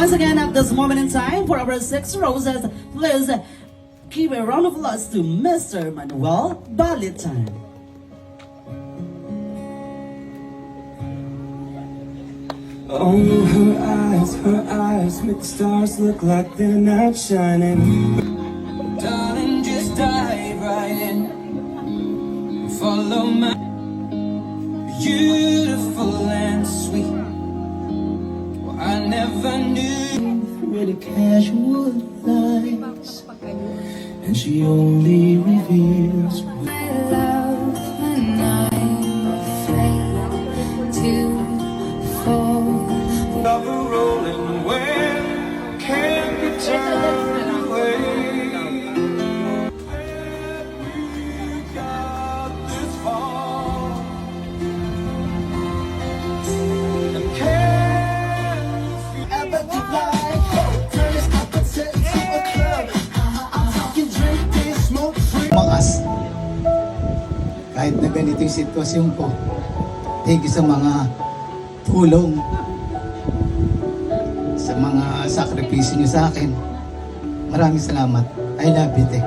once again at this moment in time for our 6 roses, please give a round of applause to Mr. Manuel Balitan. Oh, her eyes make the stars look like they're not shining. Darling, just dive right in. Follow my beautiful and sweet. Well, I never knew really casual lies, and she only reveals my love when I'm afraid to fall. of a rolling wind can't be turned away. We got this far, and can you ever deny? Turn this opposite to a club. I'm talking drink this, smoke free. Makas. Kahit na ganito yung sitwasyon ko, thank you sa mga tulong, sa mga sakripisyo niyo sa akin. Maraming salamat. I love you, te.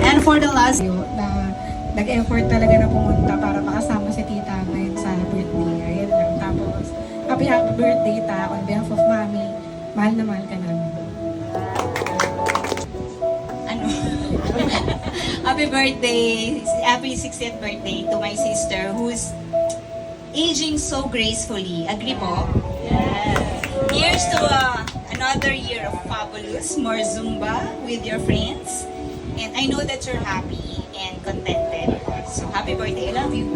And for the last, na nag-effort talaga na pumunta para makasama si tita ngayon sa birthday. Ayan lang. Tapos, happy birthday, ta. On behalf of mommy, mahal na mahal ka namin. Ano? Happy birthday, happy 60th birthday to my sister who's aging so gracefully. Agree po? Yes. Here's to another year of fabulous, more Zumba with your friends. And I know that you're happy and contented. So happy birthday, I love you.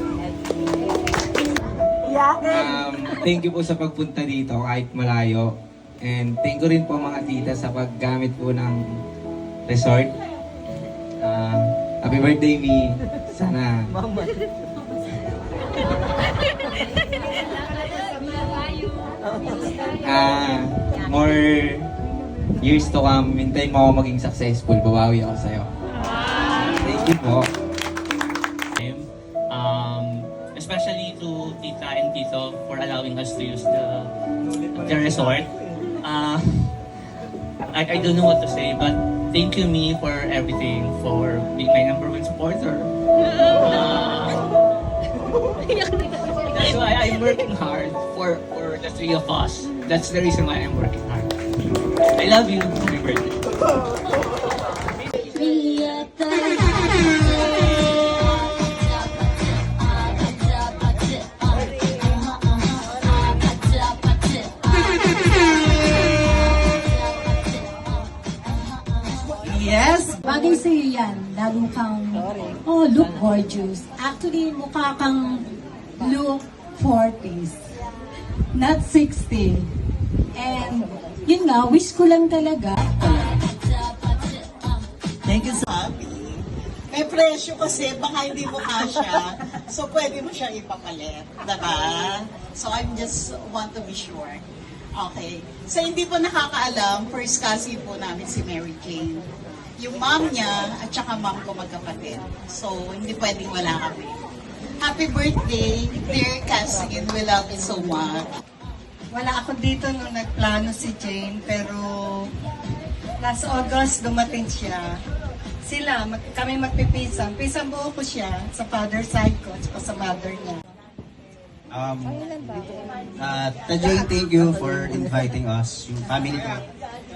Thank you po sa pagpunta dito kahit malayo. And thank you rin po mga tita sa paggamit po ng resort. Happy birthday, Mi. Sana more years to come, hintayin mo ako maging successful, babawi ako sa'yo. Thank you po. Especially to Tita and Tito for allowing us to use the resort. I don't know what to say, but thank you, Me, for everything, for being my #1 supporter. That's why I'm working hard for the three of us. That's the reason why I'm working hard. I love you. Happy birthday. yes, Bagay sa'yo yan. Lalo kang, oh, look gorgeous. Actually, mukha kang look 40s. Not 60. And, yun nga, wish ko lang talaga. thank you so much. May presyo kasi baka hindi mo kasya. So, pwede mo siya ipapalit. Diba? So, I just want to be sure. Okay. So, hindi po nakakaalam, first cousin po namin si Mary Jane. Yung mom niya at saka mom ko magkapatid. So, hindi pwedeng wala kami. Happy birthday, dear cousin. We love you so much. Wala ako dito nung nagplano si Jane, pero last August dumating siya. Kami magpipisang. Pisang buo ko siya sa father side ko at sa mother niya. Tajay, thank you for inviting us, yung family ko.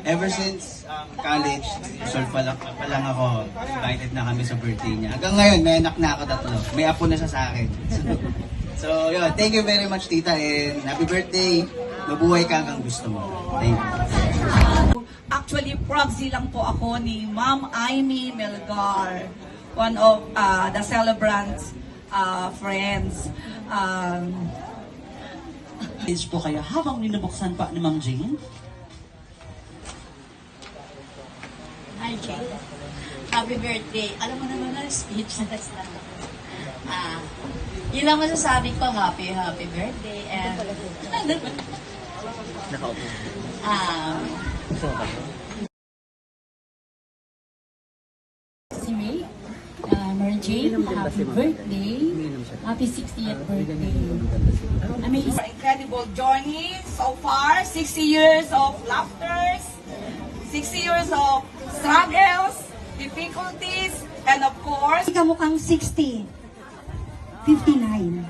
Ever since college, usual pa lang ako, invited na kami sa birthday niya. Hanggang ngayon, may anak na ako 3. May apo na siya sa akin. So, yun, thank you very much, tita, and happy birthday. Mabuhay ka hanggang gusto mo. Thank you. Actually, proxy lang po ako ni Ma'am Amy Melgar, one of the celebrants' friends. Message po kayo habang ninubuksan pa ni Ma'am Jane. Hi, Jane. Happy birthday. Alam mo naman na, speechless na. Yun lang masasabi ko, happy birthday. And, Si May, Mary Jane, happy birthday. Happy 60th birthday. Amazing. Incredible journey so far. 60 years of laughter, 60 years of struggles, difficulties, and of course, Ikaw mukhang 60. 59.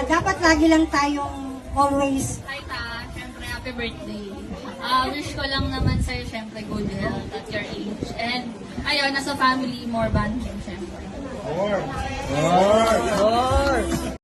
Dapat lagi lang tayong always Hi Ta, syempre happy birthday. Wish ko lang naman sa'yo syempre good health at your age. And ayun, nasa family, more bonding syempre.